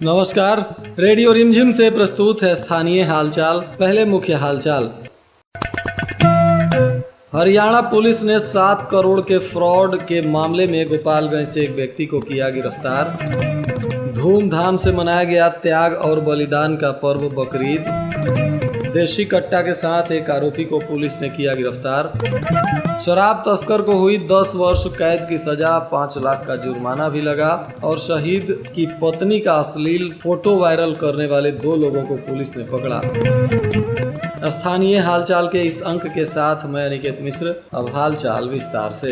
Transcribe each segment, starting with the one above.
नमस्कार, रेडियो रिमझिम से प्रस्तुत है स्थानीय हालचाल। पहले मुख्य हालचाल। हरियाणा पुलिस ने 7 करोड़ के फ्रॉड के मामले में गोपालगंज से एक व्यक्ति को किया गिरफ्तार। धूमधाम से मनाया गया त्याग और बलिदान का पर्व बकरीद। देशी कट्टा के साथ एक आरोपी को पुलिस ने किया गिरफ्तार। शराब तस्कर को हुई 10 वर्ष कैद की सजा, 5 लाख का जुर्माना भी लगा। और शहीद की पत्नी का अश्लील फोटो वायरल करने वाले 2 लोगों को पुलिस ने पकड़ा। स्थानीय हालचाल के इस अंक के साथ मैं अनिकेत मिश्र। अब हालचाल विस्तार से।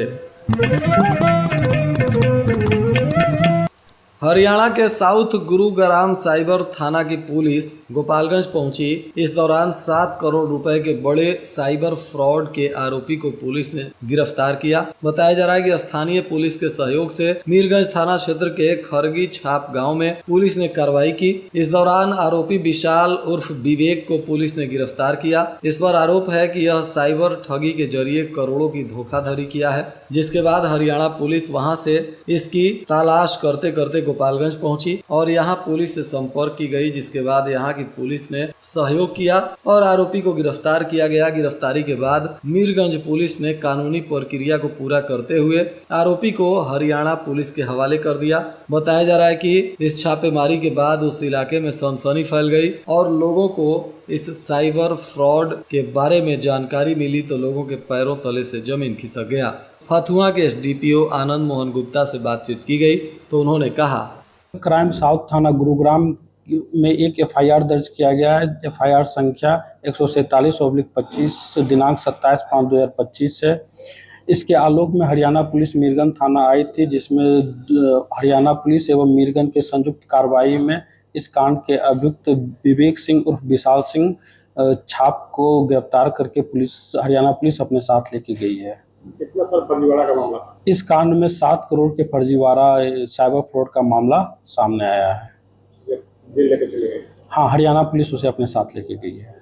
हरियाणा के साउथ गुरुग्राम साइबर थाना की पुलिस गोपालगंज पहुंची। इस दौरान 7 करोड़ रुपए के बड़े साइबर फ्रॉड के आरोपी को पुलिस ने गिरफ्तार किया। बताया जा रहा है कि स्थानीय पुलिस के सहयोग से मीरगंज थाना क्षेत्र के खरगी छाप गांव में पुलिस ने कार्रवाई की। इस दौरान आरोपी विशाल उर्फ विवेक को पुलिस ने गिरफ्तार किया। इस पर आरोप है कि यह साइबर ठगी के जरिए करोड़ों की धोखाधड़ी किया है, जिसके बाद हरियाणा पुलिस वहां से इसकी तलाश करते करते गोपालगंज पहुंची और यहां पुलिस से संपर्क की गई, जिसके बाद यहां की पुलिस ने सहयोग किया और आरोपी को गिरफ्तार किया गया। गिरफ्तारी के बाद मीरगंज पुलिस ने कानूनी प्रक्रिया को पूरा करते हुए आरोपी को हरियाणा पुलिस के हवाले कर दिया। बताया जा रहा है कि इस छापेमारी के बाद उस इलाके में सनसनी फैल गई और लोगों को इस साइबर फ्रॉड के बारे में जानकारी मिली तो लोगों के पैरों तले से जमीन खिसक गया। हथुआ के एसडीपीओ आनंद मोहन गुप्ता से बातचीत की गई तो उन्होंने कहा, क्राइम साउथ थाना गुरुग्राम में एक एफआईआर दर्ज किया गया है। एफआईआर संख्या 147/25 दिनांक 27/5/2025 से। इसके आलोक में हरियाणा पुलिस मीरगंज थाना आई थी, जिसमें हरियाणा पुलिस एवं मीरगंज के संयुक्त कार्रवाई में इस कांड के अभियुक्त विवेक सिंह उर्फ विशाल सिंह छाप को गिरफ्तार करके हरियाणा पुलिस अपने साथ लेके गई है। कितना सर फर्जीवाड़ा का मामला? इस कांड में 7 करोड़ के फर्जीवाड़ा साइबर फ्रॉड का मामला सामने आया है। जेल लेके चले गए? हाँ, हरियाणा पुलिस उसे अपने साथ लेके गई है।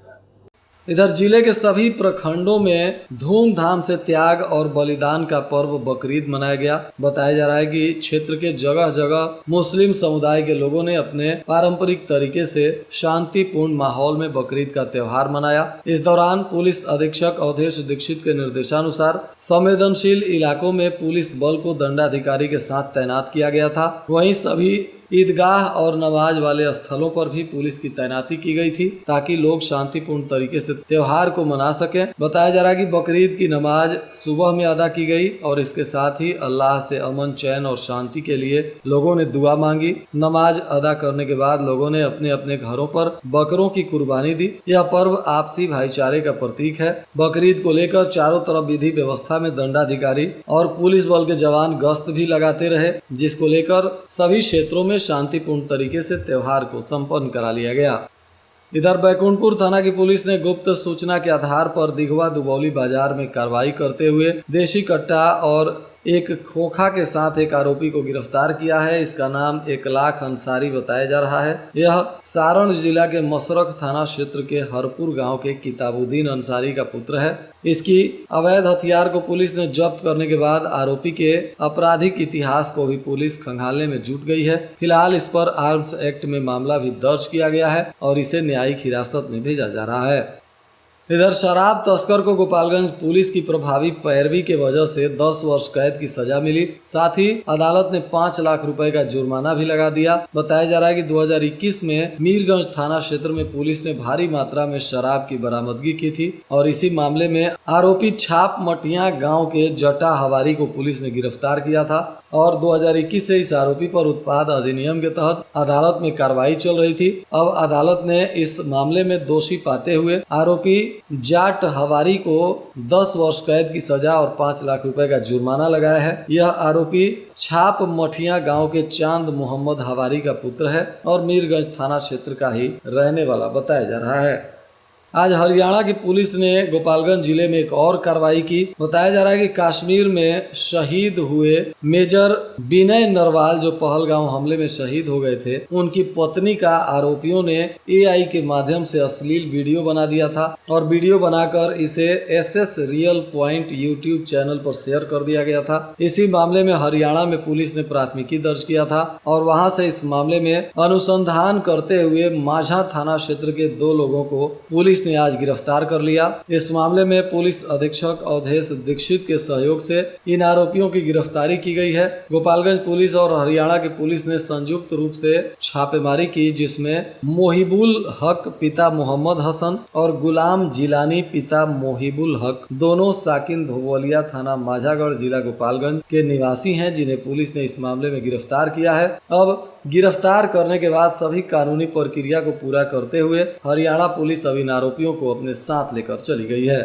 इधर जिले के सभी प्रखंडों में धूमधाम से त्याग और बलिदान का पर्व बकरीद मनाया गया। बताया जा रहा है कि क्षेत्र के जगह जगह मुस्लिम समुदाय के लोगों ने अपने पारंपरिक तरीके से शांतिपूर्ण माहौल में बकरीद का त्योहार मनाया। इस दौरान पुलिस अधीक्षक अवधेश दीक्षित के निर्देशानुसार संवेदनशील इलाकों में पुलिस बल को दंडाधिकारी के साथ तैनात किया गया था। वहीं सभी ईदगाह और नमाज वाले स्थलों पर भी पुलिस की तैनाती की गई थी ताकि लोग शांतिपूर्ण तरीके से त्योहार को मना सकें। बताया जा रहा है कि बकरीद की नमाज सुबह में अदा की गई और इसके साथ ही अल्लाह से अमन, चैन और शांति के लिए लोगों ने दुआ मांगी। नमाज अदा करने के बाद लोगों ने अपने अपने घरों पर बकरों की कुर्बानी दी। यह पर्व आपसी भाईचारे का प्रतीक है। बकरीद को लेकर चारों तरफ विधि व्यवस्था में दंडाधिकारी और पुलिस बल के जवान गश्त भी लगाते रहे, जिसको लेकर सभी क्षेत्रों में शांतिपूर्ण तरीके से त्योहार को संपन्न करा लिया गया। इधर बैकुंठपुर थाना की पुलिस ने गुप्त सूचना के आधार पर दिघवा दुबौली बाजार में कार्रवाई करते हुए देशी कट्टा और एक खोखा के साथ एक आरोपी को गिरफ्तार किया है। इसका नाम 1 लाख अंसारी बताया जा रहा है। यह सारण जिला के मसरख थाना क्षेत्र के हरपुर गांव के किताबुद्दीन अंसारी का पुत्र है। इसकी अवैध हथियार को पुलिस ने जब्त करने के बाद आरोपी के आपराधिक इतिहास को भी पुलिस खंगालने में जुट गई है। फिलहाल इस पर आर्म्स एक्ट में मामला भी दर्ज किया गया है और इसे न्यायिक हिरासत में भेजा जा रहा है। इधर शराब तस्कर को गोपालगंज पुलिस की प्रभावी पैरवी के वजह से 10 वर्ष कैद की सजा मिली। साथ ही अदालत ने 5 लाख रुपए का जुर्माना भी लगा दिया। बताया जा रहा है कि 2021 में मीरगंज थाना क्षेत्र में पुलिस ने भारी मात्रा में शराब की बरामदगी की थी और इसी मामले में आरोपी छाप मटिया गाँव के जटा हवारी को पुलिस ने गिरफ्तार किया था और 2021 से इस आरोपी पर उत्पाद अधिनियम के तहत अदालत में कार्रवाई चल रही थी। अब अदालत ने इस मामले में दोषी पाते हुए आरोपी जाट हवारी को 10 वर्ष कैद की सजा और 5 लाख रुपए का जुर्माना लगाया है। यह आरोपी छाप मठिया गांव के चांद मोहम्मद हवारी का पुत्र है और मीरगंज थाना क्षेत्र का ही रहने वाला बताया जा रहा है। आज हरियाणा की पुलिस ने गोपालगंज जिले में एक और कार्रवाई की। बताया जा रहा है कि कश्मीर में शहीद हुए मेजर विनय नरवाल जो पहलगांव हमले में शहीद हो गए थे, उनकी पत्नी का आरोपियों ने एआई के माध्यम से अश्लील वीडियो बना दिया था और वीडियो बनाकर इसे SS real point YouTube channel पर शेयर कर दिया गया था। इसी मामले में हरियाणा में पुलिस ने प्राथमिकी दर्ज किया था और वहां से इस मामले में अनुसंधान करते हुए माझा थाना क्षेत्र के 2 लोगों को पुलिस ने आज गिरफ्तार कर लिया। इस मामले में पुलिस अधीक्षक अवधेश दीक्षित के सहयोग से इन आरोपियों की गिरफ्तारी की गई है। गोपालगंज पुलिस और हरियाणा की पुलिस ने संयुक्त रूप से छापेमारी की, जिसमें मोहिबुल हक पिता मोहम्मद हसन और गुलाम जिलानी पिता मोहिबुल हक दोनों साकिन धोबलिया थाना माझागढ़ जिला गोपालगंज के निवासी हैं, जिन्हें पुलिस ने इस मामले में गिरफ्तार किया है। अब गिरफ्तार करने के बाद सभी कानूनी प्रक्रिया को पूरा करते हुए हरियाणा पुलिस अब इन आरोपियों को अपने साथ लेकर चली गई है।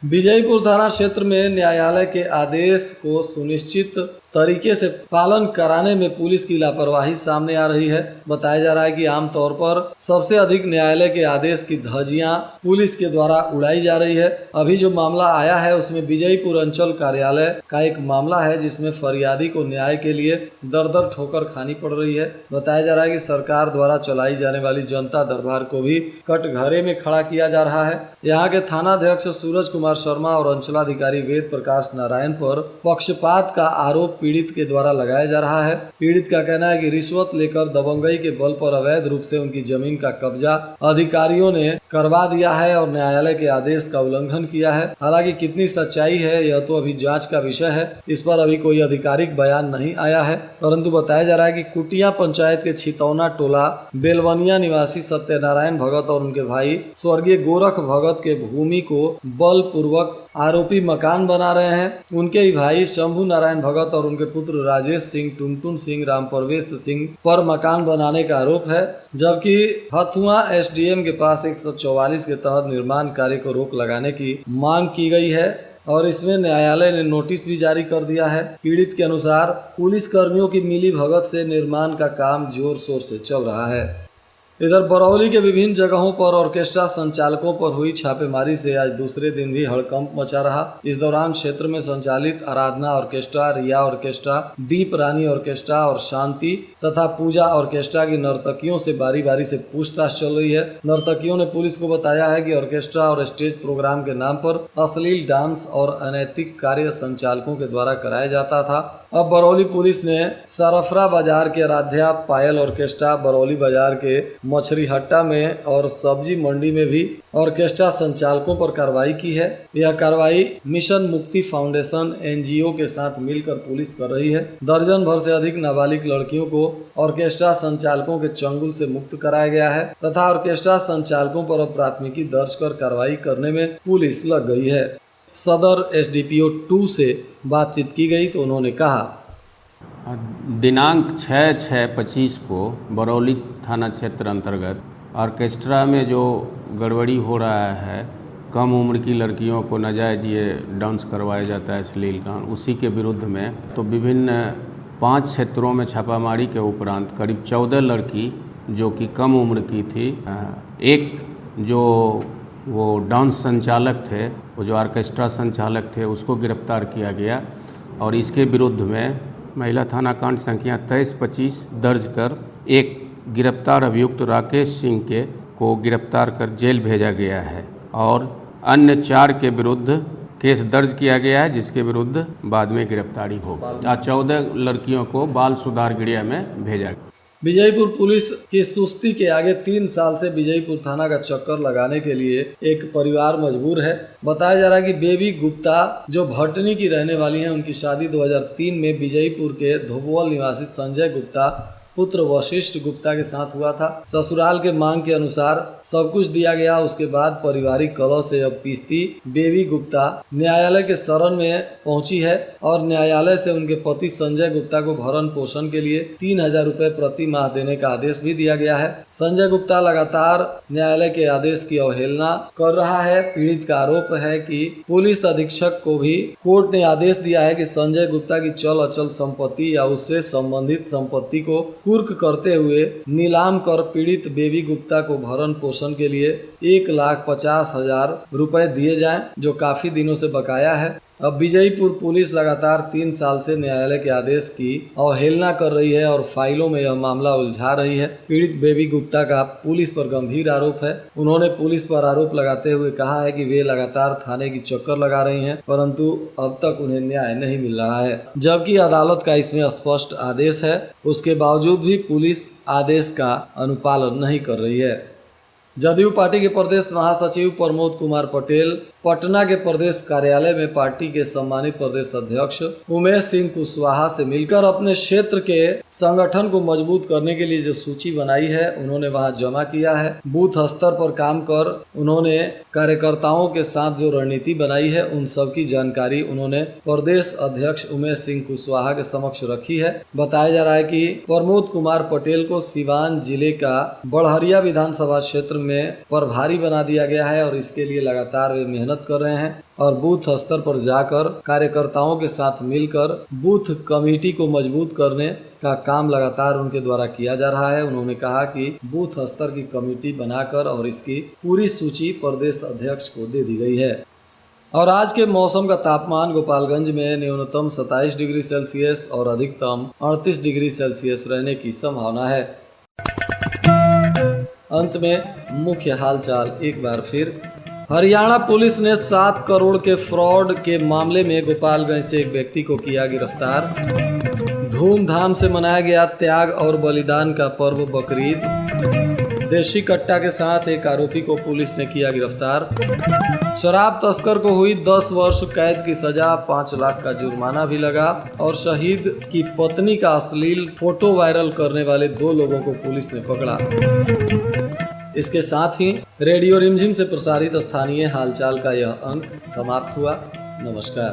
विजयपुर थाना क्षेत्र में न्यायालय के आदेश को सुनिश्चित तरीके से पालन कराने में पुलिस की लापरवाही सामने आ रही है। बताया जा रहा है कि आमतौर पर सबसे अधिक न्यायालय के आदेश की धज्जियां पुलिस के द्वारा उड़ाई जा रही है। अभी जो मामला आया है उसमें विजयपुर अंचल कार्यालय का एक मामला है, जिसमें फरियादी को न्याय के लिए दर ठोकर खानी पड़ रही है। बताया जा रहा है कि सरकार द्वारा चलाई जाने वाली जनता दरबार को भी कटघरे में खड़ा किया जा रहा है। यहाँ के थानाध्यक्ष सूरज कुमार शर्मा और अंचलाधिकारी वेद प्रकाश नारायण पर पक्षपात का आरोप पीड़ित के द्वारा लगाया जा रहा है। पीड़ित का कहना है कि रिश्वत लेकर दबंगई के बल पर अवैध रूप से उनकी जमीन का कब्जा अधिकारियों ने करवा दिया है और न्यायालय के आदेश का उल्लंघन किया है। हालांकि कितनी सच्चाई है यह तो अभी जांच का विषय है, इस पर अभी कोई आधिकारिक बयान नहीं आया है। परंतु बताया जा रहा है कि कुटिया पंचायत के छितौना टोला बेलवनिया निवासी सत्यनारायण भगत और उनके भाई स्वर्गीय गोरख भगत के भूमि को बलपूर्वक आरोपी मकान बना रहे हैं। उनके ही भाई शंभू नारायण भगत और उनके पुत्र राजेश सिंह, टुनटुन सिंह, राम प्रवेश सिंह पर मकान बनाने का आरोप है, जबकि हथुआ एसडीएम के पास 144 के तहत निर्माण कार्य को रोक लगाने की मांग की गई है और इसमें न्यायालय ने नोटिस भी जारी कर दिया है। पीड़ित के अनुसार पुलिस कर्मियों की मिली भगत से निर्माण का काम जोर शोर से चल रहा है। इधर बरौली के विभिन्न जगहों पर ऑर्केस्ट्रा संचालकों पर हुई छापेमारी से आज दूसरे दिन भी हड़कंप मचा रहा। इस दौरान क्षेत्र में संचालित आराधना ऑर्केस्ट्रा, रिया ऑर्केस्ट्रा, दीप रानी ऑर्केस्ट्रा और शांति तथा पूजा ऑर्केस्ट्रा की नर्तकियों से बारी बारी से पूछताछ चल रही है। नर्तकियों ने पुलिस को बताया है कि ऑर्केस्ट्रा और स्टेज प्रोग्राम के नाम पर अश्लील डांस और अनैतिक कार्य संचालकों के द्वारा कराया जाता था। अब बरौली पुलिस ने सरफरा बाजार के आराध्या पायल ऑर्केस्ट्रा, बरौली बाजार के मछली हट्टा में और सब्जी मंडी में भी ऑर्केस्ट्रा संचालकों पर कार्रवाई की है। यह कार्रवाई मिशन मुक्ति फाउंडेशन एनजीओ के साथ मिलकर पुलिस कर रही है। दर्जन भर से अधिक नाबालिग लड़कियों को ऑर्केस्ट्रा संचालकों के चंगुल से मुक्त कराया गया है तथा ऑर्केस्ट्रा संचालकों पर अब प्राथमिकी दर्ज कर कार्रवाई करने में पुलिस लग गई है। सदर एसडीपीओ 2 से बातचीत की गई तो उन्होंने कहा, दिनांक 6/6/25 को बरौली थाना क्षेत्र अंतर्गत ऑर्केस्ट्रा में जो गड़बड़ी हो रहा है, कम उम्र की लड़कियों को नाजायज ये डांस करवाया जाता है अश्लील का, उसी के विरुद्ध में तो विभिन्न 5 क्षेत्रों में छापामारी के उपरांत करीब 14 लड़की जो कि कम उम्र की थी, एक जो वो डांस संचालक थे, वो जो ऑर्केस्ट्रा संचालक थे, उसको गिरफ्तार किया गया और इसके विरुद्ध में महिला थाना कांड संख्या 23/25 दर्ज कर एक गिरफ्तार अभियुक्त राकेश सिंह को गिरफ्तार कर जेल भेजा गया है और अन्य 4 के विरुद्ध केस दर्ज किया गया है, जिसके विरुद्ध बाद में गिरफ्तारी होगी। 14 लड़कियों को बाल सुधार गृह में भेजा गया। विजयपुर पुलिस की सुस्ती के आगे 3 साल से विजयपुर थाना का चक्कर लगाने के लिए एक परिवार मजबूर है। बताया जा रहा है कि बेबी गुप्ता जो भटनी की रहने वाली हैं, उनकी शादी 2003 में विजयपुर के धोबोल निवासी संजय गुप्ता पुत्र वशिष्ठ गुप्ता के साथ हुआ था। ससुराल के मांग के अनुसार सब कुछ दिया गया। उसके बाद पारिवारिक कलह से अब पीसती बेबी गुप्ता न्यायालय के शरण में पहुंची है और न्यायालय से उनके पति संजय गुप्ता को भरण पोषण के लिए 3000 रुपए प्रति माह देने का आदेश भी दिया गया है। संजय गुप्ता लगातार न्यायालय के आदेश की अवहेलना कर रहा है। पीड़ित का आरोप है कि पुलिस अधीक्षक को भी कोर्ट ने आदेश दिया है कि संजय गुप्ता की चल अचल संपत्ति या उससे संबंधित संपत्ति को कुर्क करते हुए नीलाम कर पीड़ित बेबी गुप्ता को भरण पोषण के लिए 1,50,000 रुपए दिए जाएं, जो काफी दिनों से बकाया है। अब विजयपुर पुलिस लगातार 3 साल से न्यायालय के आदेश की अवहेलना कर रही है और फाइलों में यह मामला उलझा रही है। पीड़ित बेबी गुप्ता का पुलिस पर गंभीर आरोप है। उन्होंने पुलिस पर आरोप लगाते हुए कहा है कि वे लगातार थाने की चक्कर लगा रही हैं, परंतु अब तक उन्हें न्याय नहीं मिल रहा है, जबकि अदालत का इसमें स्पष्ट आदेश है। उसके बावजूद भी पुलिस आदेश का अनुपालन नहीं कर रही है। जदयू पार्टी के प्रदेश महासचिव प्रमोद कुमार पटेल पटना के प्रदेश कार्यालय में पार्टी के सम्मानित प्रदेश अध्यक्ष उमेश सिंह कुशवाहा से मिलकर अपने क्षेत्र के संगठन को मजबूत करने के लिए जो सूची बनाई है उन्होंने वहां जमा किया है। बूथ स्तर पर काम कर उन्होंने कार्यकर्ताओं के साथ जो रणनीति बनाई है उन सब की जानकारी उन्होंने प्रदेश अध्यक्ष उमेश सिंह कुशवाहा के समक्ष रखी है। बताया जा रहा है कि प्रमोद कुमार पटेल को सिवान जिले का बड़हरिया विधानसभा क्षेत्र में प्रभारी बना दिया गया है और इसके लिए लगातार वे मेहनत कर रहे हैं और बूथ स्तर पर जाकर कार्यकर्ताओं के साथ मिलकर बूथ कमेटी को मजबूत करने का काम लगातार उनके द्वारा किया जा रहा है। उन्होंने कहा कि बूथ स्तर की कमेटी बनाकर और इसकी पूरी सूची प्रदेश अध्यक्ष को दे दी गई है। और आज के मौसम का तापमान गोपालगंज में न्यूनतम 27 डिग्री सेल्सियस और अधिकतम 38 डिग्री सेल्सियस रहने की संभावना है। अंत में मुख्य हालचाल एक बार फिर। हरियाणा पुलिस ने 7 करोड़ के फ्रॉड के मामले में गोपालगंज से एक व्यक्ति को किया गिरफ्तार। धूमधाम से मनाया गया त्याग और बलिदान का पर्व बकरीद। देशी कट्टा के साथ एक आरोपी को पुलिस ने किया गिरफ्तार। शराब तस्कर को हुई 10 वर्ष कैद की सजा, 5 लाख का जुर्माना भी लगा। और शहीद की पत्नी का अश्लील फोटो वायरल करने वाले 2 लोगों को पुलिस ने पकड़ा। इसके साथ ही रेडियो रिमझिम से प्रसारित स्थानीय हालचाल का यह अंक समाप्त हुआ। नमस्कार।